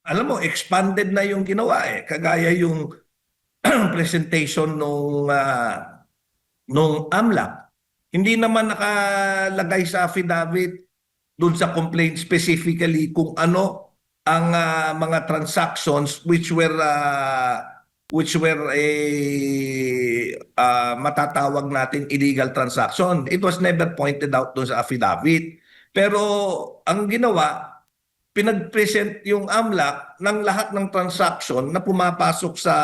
alam mo, expanded na yung ginawa eh. Kagaya yung presentation nung AMLAC. Hindi naman nakalagay sa affidavit doon sa complaint specifically kung ano ang mga transactions which were matatawag natin illegal transaction. It was never pointed out doon sa affidavit. Pero ang ginawa, pinag-present yung AMLAC ng lahat ng transaction na pumapasok sa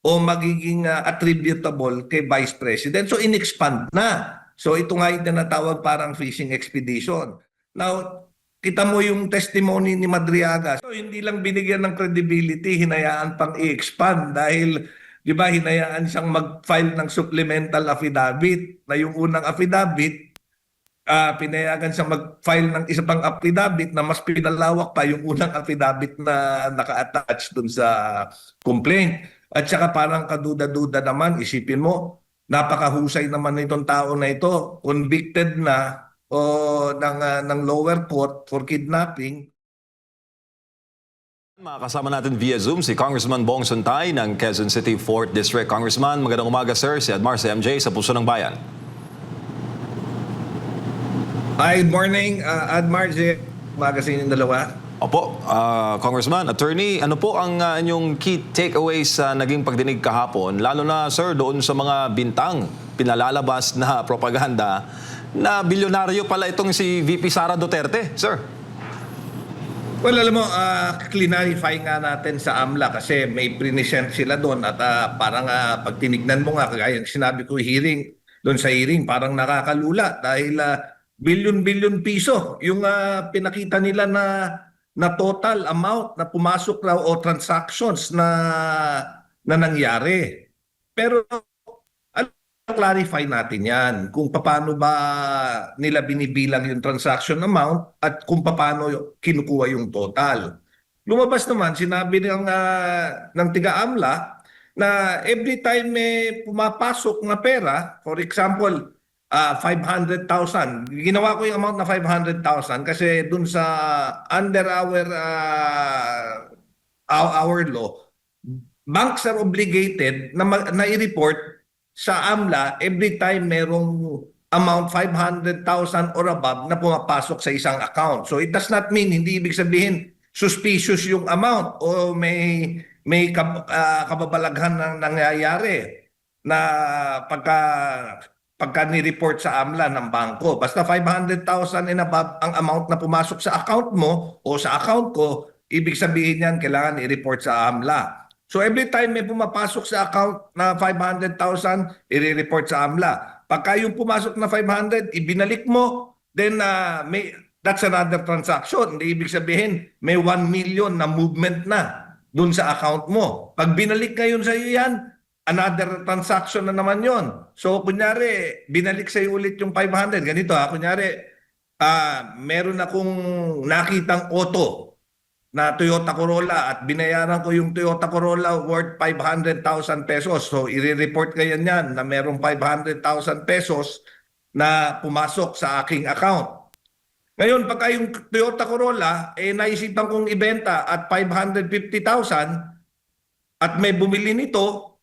o magiging attributable kay Vice President. So in-expand na. So ito nga yung tinatawag parang fishing expedition. Now, kita mo yung testimony ni Madriaga. So hindi lang binigyan ng credibility, hinayaan pang i-expand dahil 'di ba hinayaan siyang mag-file ng supplemental affidavit na yung unang affidavit pinayagan siyang mag-file ng isa pang affidavit na mas pinalawak pa yung unang affidavit na naka-attach dun sa complaint. At saka parang kaduda-duda naman, isipin mo, napakahusay naman nitong tao na ito, convicted na ng lower court for kidnapping. Makakasama natin via Zoom si Congressman Bong Sontay ng Quezon City 4th District. Congressman, magandang umaga sir. Si Admar, si MJ sa Puso ng Bayan. Hi, good morning, Admar, umaga sa inyong dalawa. Opo, Congressman, Attorney, ano po ang inyong key takeaways sa naging pagdinig kahapon? Lalo na, sir, doon sa mga bintang pinalalabas na propaganda na bilyonaryo pala itong si VP Sara Duterte, sir. Well, alam mo, clarify nga natin sa AMLA kasi may present sila doon at parang pag tinignan mo nga, kagaya sinabi ko doon sa hearing, parang nakakalula dahil bilyon-bilyon piso yung pinakita nila na total amount na pumasok raw o transactions na nangyari. Pero clarify natin yan kung paano ba nila binibilang yung transaction amount at kung paano kinukuha yung total. Lumabas naman, sinabi ng tiga-AMLA na every time may pumapasok na pera, for example, 500,000. Ginawa ko yung amount na 500,000 kasi dun sa under our law, banks are obligated na i-report sa AMLA every time merong amount 500,000 or above na pumapasok sa isang account. So it does not mean, hindi ibig sabihin suspicious yung amount o may kababalaghan na nangyayari na pagka ni-report sa AMLA ng bangko. Basta 500,000 and above ang amount na pumasok sa account mo o sa account ko, ibig sabihin yan kailangan i-report sa AMLA. So every time may pumapasok sa account na 500,000, i-report sa AMLA. Pagka yung pumasok na 500, ibinalik mo, then that's another transaction. Ibig sabihin, may 1 million na movement na dun sa account mo. Pag binalik ngayon sa iyo yan, another transaction na naman yon. So kunyari, binalik sa iyo ulit yung 500. Ganito kunyari, meron akong nakitang auto na Toyota Corolla at binayaran ko yung Toyota Corolla worth 500,000 pesos. So i-report kayo niyan na merong 500,000 pesos na pumasok sa aking account. Ngayon, pagka yung Toyota Corolla, naisipan kong ibenta at 550,000 at may bumili nito,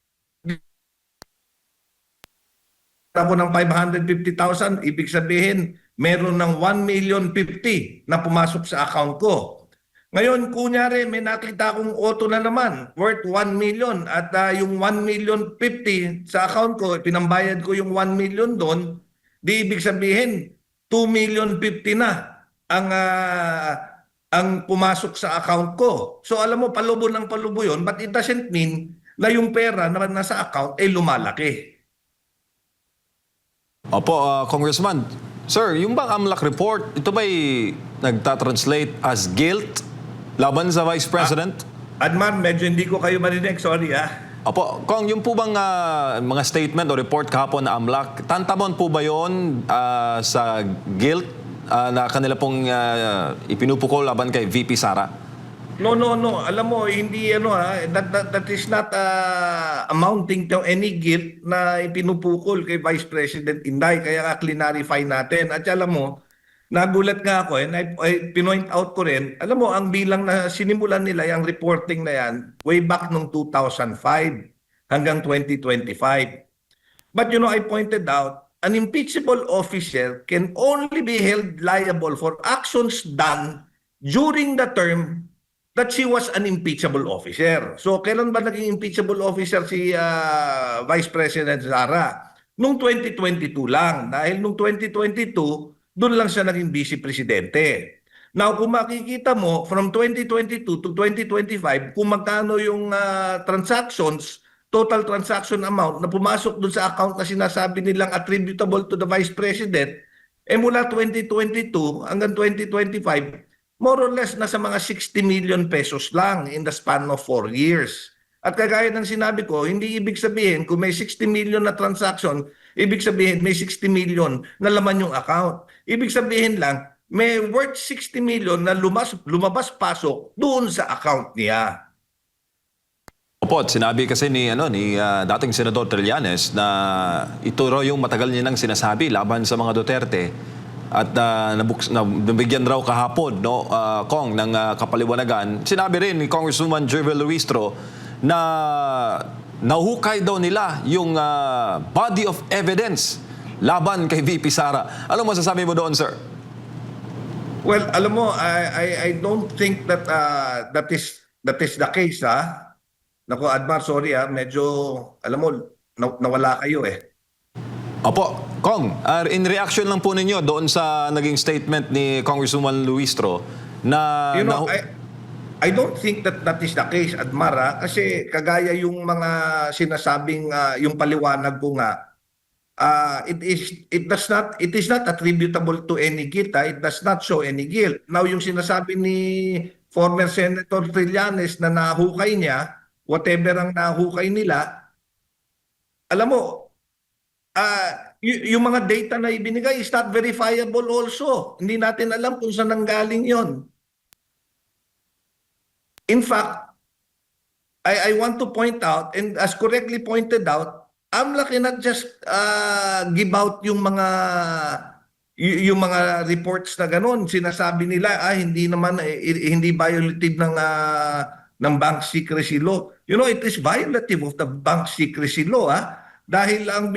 ako ng 550,000, ibig sabihin, meron ng 1,050,000 na pumasok sa account ko. Ngayon, kunyari, may nakita akong auto na naman worth 1 million at yung 1,050,000 sa account ko, pinambayad ko yung 1 million doon, di ibig sabihin, 2,050,000 na ang pumasok sa account ko. So alam mo, palubo ng palubo yun, but it doesn't mean na yung pera na nasa account ay lumalaki. Opo, Congressman. Sir, yung bang AMLAC report, ito ba'y nagtatranslate as guilt laban sa Vice President? Adman, medyo hindi ko kayo marinig. Sorry Opo, Kong, yung po bang mga statement o report kahapon na AMLAC, tantamon po ba yun sa guilt na kanila pong ipinupukol laban kay VP Sara? No. Alam mo, hindi that is not amounting to any guilt na ipinupukol kay Vice President Inday. Kaya clarify natin. At alam mo, nagulat nga ako and I pinoint out ko rin, alam mo, ang bilang na sinimulan nila yung reporting na yan way back nung 2005 hanggang 2025. But I pointed out, an impeachable officer can only be held liable for actions done during the term that she was an impeachable officer. So, kailan ba naging impeachable officer si Vice President Sara? Nung 2022 lang. Dahil nung 2022, doon lang siya naging vice presidente. Now, kung makikita mo, from 2022 to 2025, kung magkano yung transactions, total transaction amount na pumasok dun sa account na sinasabi nilang attributable to the Vice President, mula 2022 hanggang 2025, more or less nasa mga 60 million pesos lang in the span of 4 years. At kagaya ng sinabi ko, hindi ibig sabihin kung may 60 million na transaction, ibig sabihin may 60 million na laman yung account. Ibig sabihin lang, may worth 60 million na lumabas-pasok doon sa account niya. Opo, at sinabi kasi ni dating Senador Trillanes na ito raw yung matagal niya nang sinasabi laban sa mga Duterte at nabigyan raw kahapon Kong ng kapaliwanagan. Sinabi rin ni Congresswoman Jervel Luistro na nahuhukay daw nila yung body of evidence laban kay VP Sara. Ano masasabi mo doon, sir? Well, alam mo, I don't think that that is the case, ha. Nako, Admar, sorry, medyo alam mo nawala kayo eh. Opo, Kong, in reaction lang po ninyo doon sa naging statement ni Congresswoman Luistro na... I don't think that is the case, Admar, kasi kagaya yung mga sinasabing yung paliwanag ko nga, it is not attributable to any guilt. It does not show any guilt. Now, yung sinasabi ni former Senator Trillanes na nahukay niya, whatever ang nahukay nila, alam mo, yung mga data na ibinigay is not verifiable also. Hindi natin alam kung saan nanggaling yon. In fact, I want to point out, and as correctly pointed out, AMLA cannot just give out yung mga reports na gano'n. Sinasabi nila, hindi naman, hindi violative ng bank secrecy law. It is violative of the bank secrecy law, dahil ang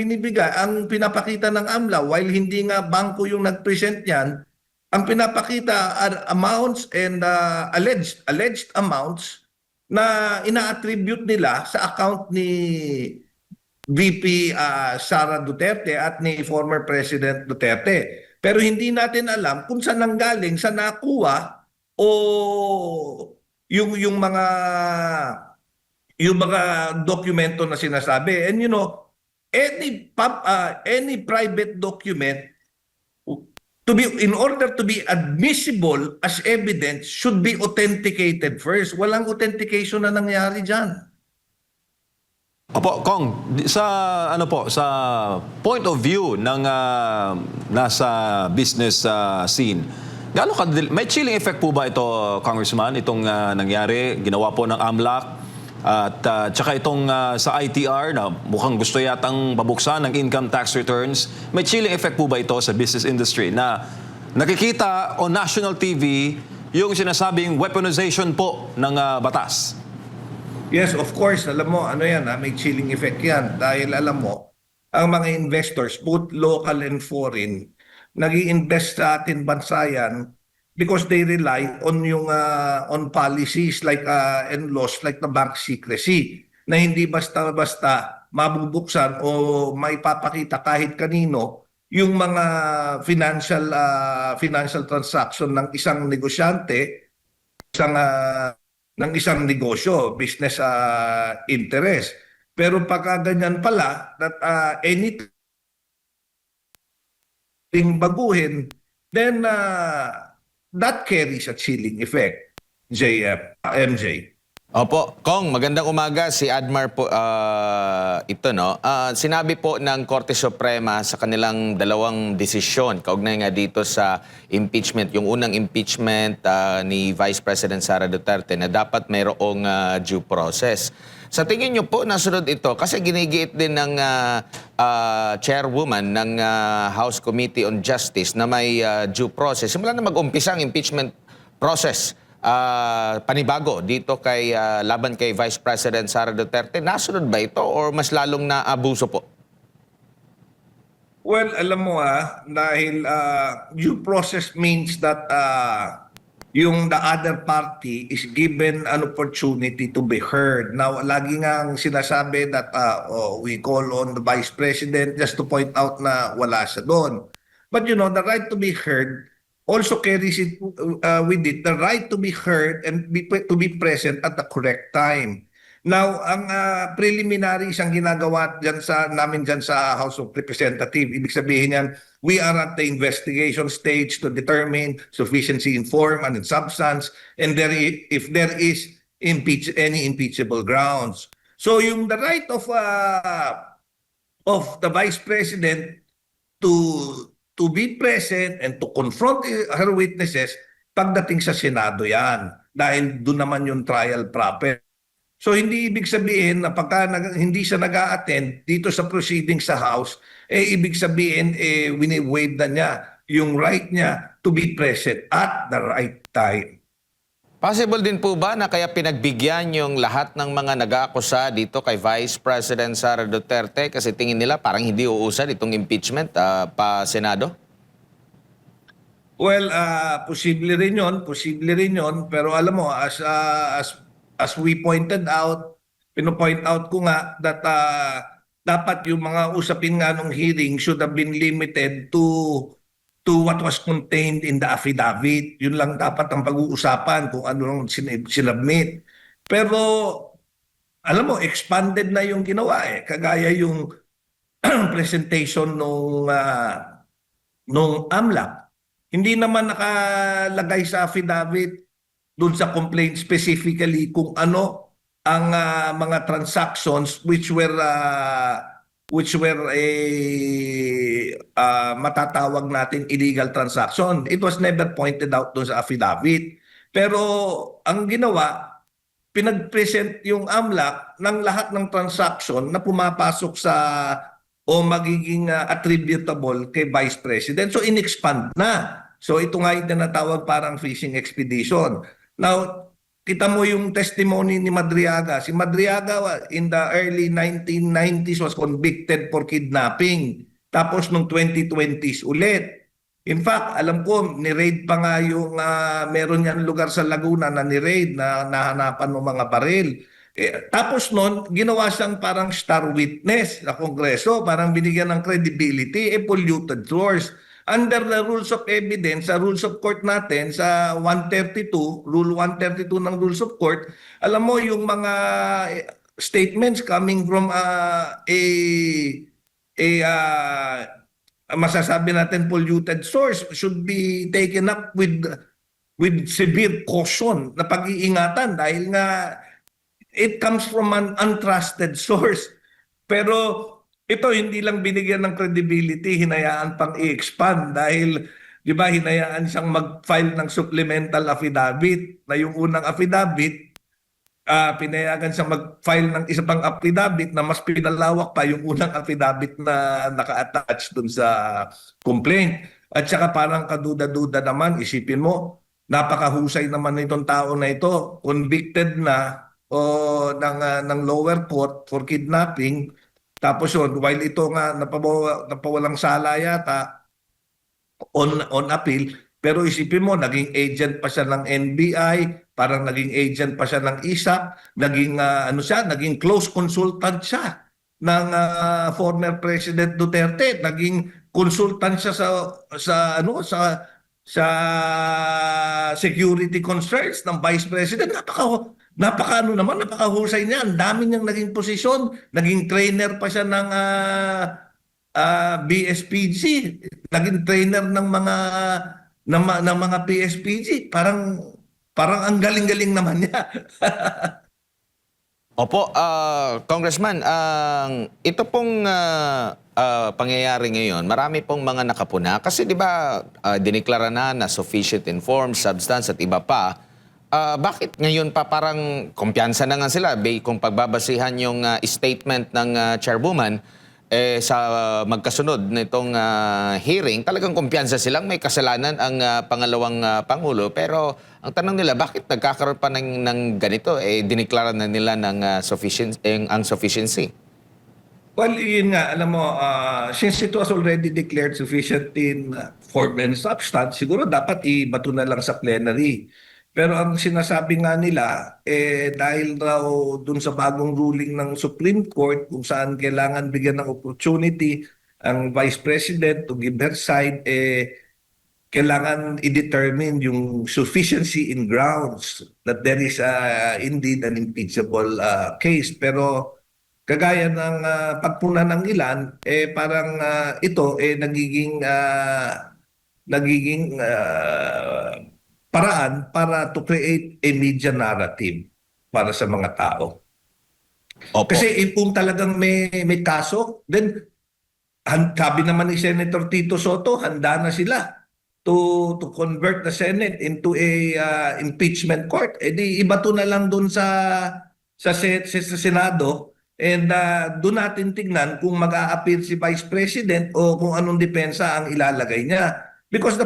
pinapakita ng AMLA, while hindi nga bangko yung nag-present niyan, ang pinapakita are amounts and alleged amounts na ina-attribute nila sa account ni VP Sara Duterte at ni former President Duterte. Pero hindi natin alam kung saan nanggaling, saan nakuha o yung mga dokumento na sinasabi. And any private document in order to be admissible as evidence should be authenticated first. Walang authentication na nangyari diyan. Opo, Kong, sa sa point of view ng nasa business scene, may chilling effect po ba ito, Congressman, itong nangyari, ginawa po ng AMLAC at tsaka itong sa ITR na mukhang gusto yatang pabuksan ng income tax returns, may chilling effect po ba ito sa business industry na nakikita on national TV yung sinasabing weaponization po ng batas? Yes, of course. Alam mo, may chilling effect yan. Dahil alam mo, ang mga investors, both local and foreign, nag-i-invest sa atin bansa yan because they rely on on policies like and laws like the bank secrecy na hindi basta-basta mabubuksan o maipapakita kahit kanino yung mga financial transaction ng isang negosyante, ng isang negosyo, business interest. Pero pagka ganyan pala, that anything baguhin, then that carries a chilling effect, MJ. Opo, Kong, magandang umaga. Si Admar po ito, no? Sinabi po ng Korte Suprema sa kanilang dalawang desisyon, kaugnay nga dito sa impeachment, yung unang impeachment ni Vice President Sara Duterte na dapat mayroong due process. Sa tingin niyo po, nasunod ito kasi ginigiit din ng chairwoman ng House Committee on Justice na may due process. Simula na mag-umpisa ang impeachment process panibago dito kay laban kay Vice President Sara Duterte. Nasunod ba ito or mas lalong naabuso po? Well, alam mo dahil due process means that yung the other party is given an opportunity to be heard. Now, lagi nga sinasabi that we call on the Vice President just to point out na wala siya doon. But you know, the right to be heard also carries it with it the right to be heard and to be present at the correct time. Now, ang preliminaries ang ginagawa namin dyan sa House of Representatives, ibig sabihin yan, we are at the investigation stage to determine sufficiency in form and in substance, and if there is any impeachable grounds. So yung the right of the Vice President to be present and to confront her witnesses pagdating sa Senado yan. Dahil doon naman yung trial proper. So hindi ibig sabihin na pagka hindi siya nag-a-attend dito sa proceedings sa House, ibig sabihin wini-waive na niya yung right niya to be present at the right time. Possible din po ba na kaya pinagbigyan yung lahat ng mga nag-aakusa dito kay Vice President Sara Duterte kasi tingin nila parang hindi uusad itong impeachment pa Senado? Well, posible rin yun, pero alam mo, as we pointed out, pino-point out ko nga that dapat yung mga usapin nga nung hearing should have been limited to what was contained in the affidavit. Yun lang dapat ang pag-uusapan kung ano nung sinubmit. Pero, alam mo, expanded na yung ginawa Kagaya yung presentation nung AMLAC. Hindi naman nakalagay sa affidavit dun sa complaint specifically kung ano ang mga transactions which were matatawag natin illegal transaction. It was never pointed out dun sa affidavit. Pero ang ginawa, pinag-present yung AMLAC ng lahat ng transaction na pumapasok sa o magiging attributable kay Vice President. So in-expand na. So ito nga yung tinatawag parang fishing expedition. Now, kita mo yung testimony ni Madriaga. Si Madriaga in the early 1990s was convicted for kidnapping. Tapos nung 2020s ulit. In fact, alam ko, ni-raid pa nga yung meron yan lugar sa Laguna na ni-raid na nahanapan ng mga baril. Tapos noon, ginawa siyang parang star witness sa Kongreso, parang binigyan ng credibility, polluted source. Under the rules of evidence, sa rules of court natin, sa 132, Rule 132 ng rules of court, alam mo yung mga statements coming from masasabi natin polluted source should be taken up with severe caution na pag-iingatan dahil nga it comes from an untrusted source. Pero ito hindi lang binigyan ng credibility, hinayaan pang i-expand dahil 'di ba hinayaan siyang mag-file ng supplemental affidavit na yung unang affidavit pinayagan siyang mag-file ng isa pang affidavit na mas pinalawak pa yung unang affidavit na naka-attach dun sa complaint. At saka parang kaduda-duda naman, isipin mo, napakahusay naman nitong tao na ito, convicted na ng lower court for kidnapping. Tapos yun, while ito nga napawalang sala yata on appeal, pero isipin mo, naging agent pa siya ng NBI, parang naging agent pa siya ng ISAC, naging close consultant siya ng former President Duterte, naging consultant siya sa security concerns ng Vice President. Napakahusay niya. Ang dami niyang naging posisyon. Naging trainer pa siya ng BSPG. Naging trainer ng mga PSPG. Parang ang galing-galing naman niya. Opo, Congressman, ito pong pangyayari ngayon, marami pong mga nakapuna. Kasi di ba, diniklara na sufficient in form, substance at iba pa. Bakit ngayon pa parang kumpiyansa na nga sila? Kung pagbabasihan yung statement ng chairwoman, sa magkasunod nitong hearing, talagang kumpiyansa silang may kasalanan ang pangalawang Pangulo. Pero ang tanong nila, bakit nagkakaroon pa ng ganito? Diniklara na nila ng ang sufficiency. Well, yun nga, alam mo, since it was already declared sufficient in form and substance, siguro dapat ibato na lang sa plenary. Pero ang sinasabi nga nila, dahil raw dun sa bagong ruling ng Supreme Court kung saan kailangan bigyan ng opportunity ang Vice President to give her side, kailangan i-determine yung sufficiency in grounds that there is indeed an impeachable case. Pero kagaya ng pagpuna ng ilan, parang ito nagiging paraan para to create a media narrative para sa mga tao. Opo. Kasi kung talagang may kaso, then sabi naman ni Senator Tito Soto, handa na sila to convert the Senate into a impeachment court. Eh di ibato na lang doon sa Senado, and doon natin tignan kung mag-a-appeal si Vice President o kung anong depensa ang ilalagay niya. Because the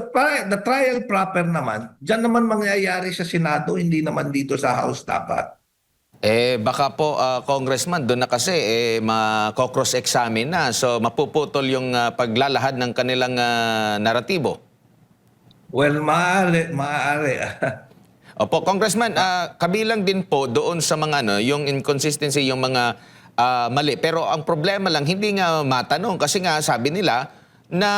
trial proper naman, diyan naman mangyayari sa Senado, hindi naman dito sa House dapat. Baka po, Congressman, doon na kasi ma-cross-examine na. So, mapuputol yung paglalahad ng kanilang naratibo. Well, maaari. Opo, Congressman, kabilang din po doon sa mga yung inconsistency, yung mga mali. Pero ang problema lang, hindi nga matanong. Kasi nga, sabi nila, na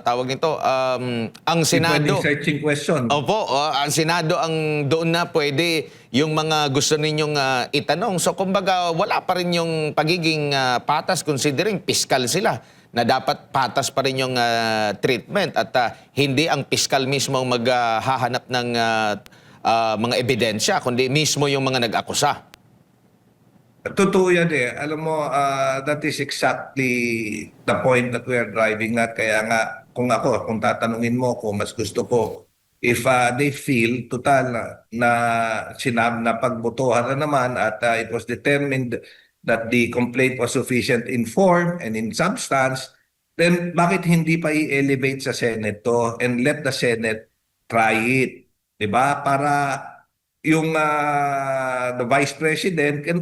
tawag nito, ang Senado. Pwedeng searching question. Opo, ang Senado ang doon na pwede yung mga gusto ninyong itanong. So kumbaga wala pa rin yung pagiging patas considering piskal sila na dapat patas pa rin yung treatment at hindi ang piskal mismo ang maghahanap ng mga ebidensya kundi mismo yung mga nag-akusa. Totoo yan eh. Alam mo, that is exactly the point that we are driving at. Kaya nga, kung tatanungin mo ko, mas gusto ko, if they feel, total, na pagbotohan na naman at it was determined that the complaint was sufficient in form and in substance, then bakit hindi pa i-elevate sa Senate to and let the Senate try it? Diba? Para yung the Vice President can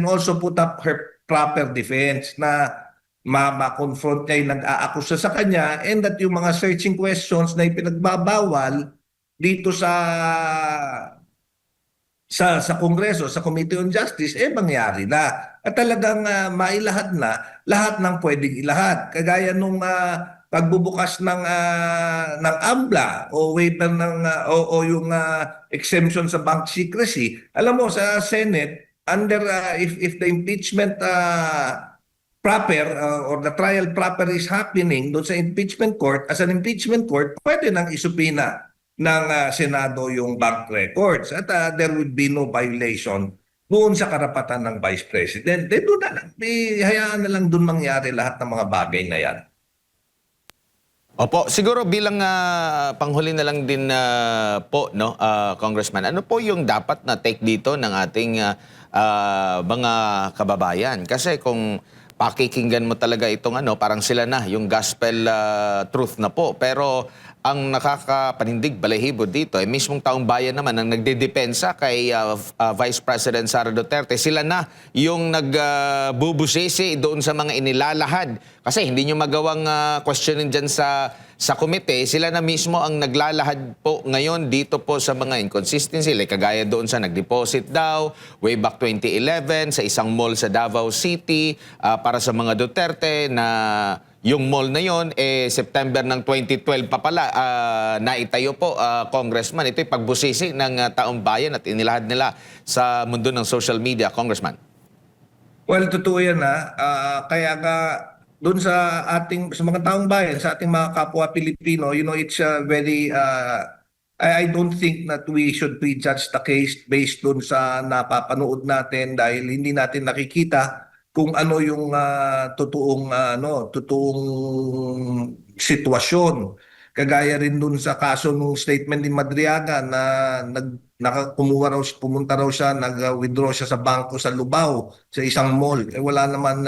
also put up her proper defense na ma-confront niya yung nag-aakusa sa kanya, and that yung mga searching questions na ipinagbabawal dito sa Kongreso, sa Committee on Justice, mangyari na. At talagang mailahad na lahat ng pwedeng ilahad. Kagaya nung pagbubukas ng AMLA o waiver o yung exemption sa bank secrecy. Alam mo, sa Senate, under if the impeachment proper or the trial proper is happening doon sa impeachment court, as an impeachment court, pwede nang isupina ng Senado yung bank records at there would be no violation doon sa karapatan ng Vice President. Doon na lang, hayaan na lang doon mangyari lahat ng mga bagay na yan. Opo, siguro bilang panghuli na lang din po, no, Congressman, ano po yung dapat na take dito ng ating mga kababayan? Kasi kung pakikinggan mo talaga itong parang sila na, yung gospel truth na po. Pero ang nakakapanindig balahibo dito ay mismong taong bayan naman ang nagdedepensa kay Vice President Sara Duterte. Sila na yung nagbubusisi doon sa mga inilalahad. Kasi hindi nyo magawang questionin dyan sa komite. Sila na mismo ang naglalahad po ngayon dito po sa mga inconsistency. Like kagaya doon sa nag-deposit daw way back 2011 sa isang mall sa Davao City para sa mga Duterte na yung mall na yon September ng 2012 pa pala naitayo po, Congressman. Ito'y pagbusisi ng taong bayan at inilahad nila sa mundo ng social media, Congressman. Well, totoo yan kaya nga doon sa mga taong bayan, sa ating mga kapwa Pilipino, it's very I don't think that we should prejudge the case based dun sa napapanood natin dahil hindi natin nakikita kung ano yung totoong sitwasyon. Kagaya rin dun sa kaso nung statement ni Madriaga na pumunta raw siya, nag-withdraw siya sa bangko sa Lubao sa isang mall. Wala naman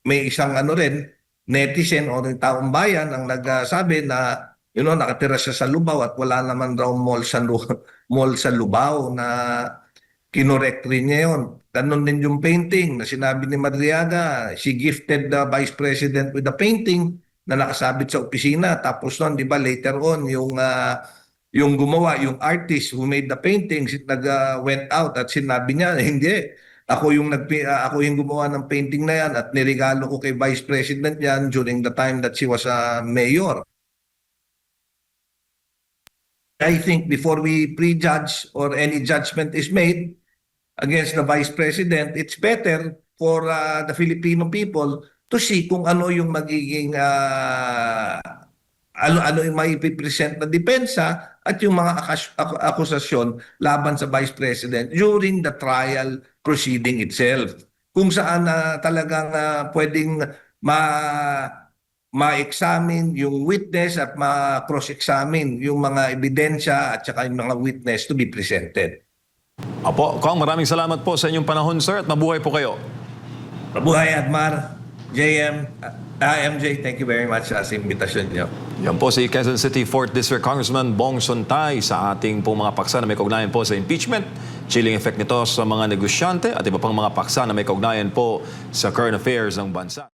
may isang rin netizen o taong bayan ang nagsabi na nakatira siya sa Lubao at wala naman raw mall sa Lubao na kinorek rin niya yun. Ganon din yung painting na sinabi ni Madriaga. She gifted the Vice President with the painting na nakasabit sa opisina. Tapos noon, di ba, later on, yung gumawa, yung artist who made the paintings, went out at sinabi niya, hindi. Ako yung gumawa ng painting na yan at nirigalo ko kay Vice President yan during the time that she was a mayor. I think before we prejudge or any judgment is made against the Vice President, it's better for the Filipino people to see kung ano yung magiging ano yung maipipresent na depensa at yung mga akusasyon laban sa Vice President during the trial proceeding itself. Kung saan talagang pwedeng ma-examine yung witness at ma-cross-examine yung mga ebidensya at saka yung mga witness to be presented. Opo, Kong, maraming salamat po sa inyong panahon, sir, at mabuhay po kayo. Mabuhay, Admar, JM, MJ, thank you very much sa invitation niyo. Yan po si Quezon City 4th District Congressman Bong Sontay sa ating pong mga paksa na may kaugnayan po sa impeachment, chilling effect nito sa mga negosyante at iba pang mga paksa na may kaugnayan po sa current affairs ng bansa.